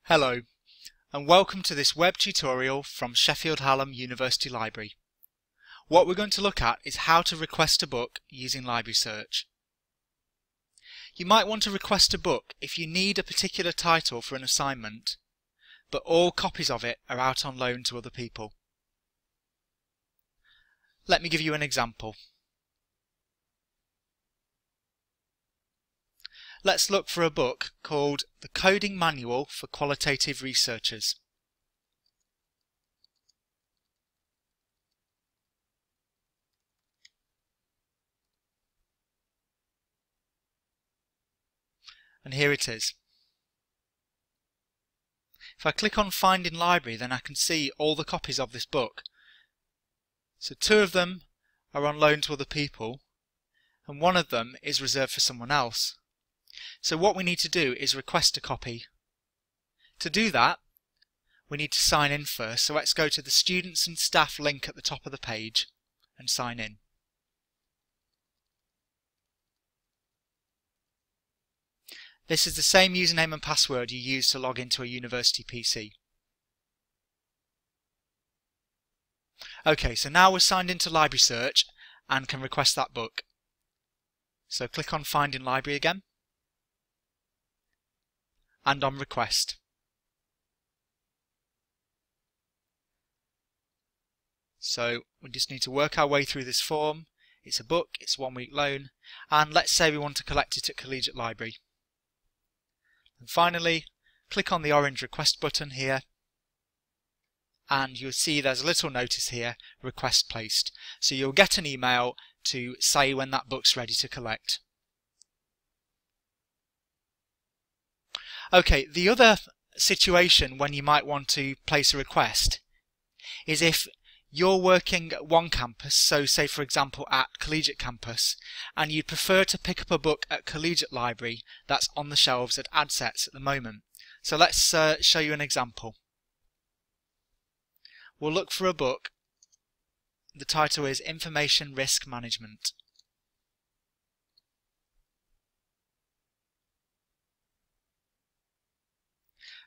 Hello, and welcome to this web tutorial from Sheffield Hallam University Library. What we're going to look at is how to request a book using Library Search. You might want to request a book if you need a particular title for an assignment, but all copies of it are out on loan to other people. Let me give you an example. Let's look for a book called The Coding Manual for Qualitative Researchers. And here it is. If I click on Find in Library, then I can see all the copies of this book. So two of them are on loan to other people, and one of them is reserved for someone else. So what we need to do is request a copy. To do that, we need to sign in first. So let's go to the Students and Staff link at the top of the page and sign in. This is the same username and password you use to log into a university PC. Okay, so now we're signed into Library Search and can request that book. So click on Find in Library again, and on Request. So we just need to work our way through this form. It's a book, it's 1 week loan, and let's say we want to collect it at Collegiate Library. And finally, click on the orange Request button here, and you'll see there's a little notice here, Request Placed. So you'll get an email to say when that book's ready to collect. Okay, the other situation when you might want to place a request is if you're working at one campus, so say for example at Collegiate Campus, and you'd prefer to pick up a book at Collegiate Library that's on the shelves at AdSets at the moment. So let's show you an example. We'll look for a book. The title is Information Risk Management.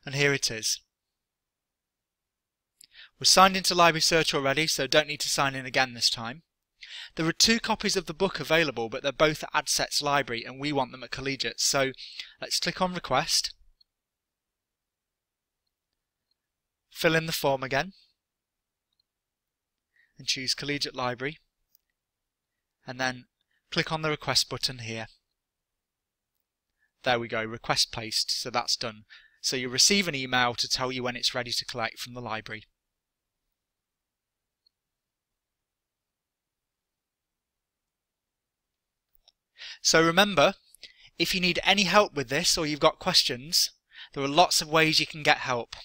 And here it is. We're signed into Library Search already, so don't need to sign in again this time. There are two copies of the book available, but they're both at AdSets Library and we want them at Collegiate. So let's click on Request, fill in the form again, and choose Collegiate Library, and then click on the Request button here. There we go, Request Placed, so that's done. So you'll receive an email to tell you when it's ready to collect from the library. So remember, if you need any help with this or you've got questions, there are lots of ways you can get help.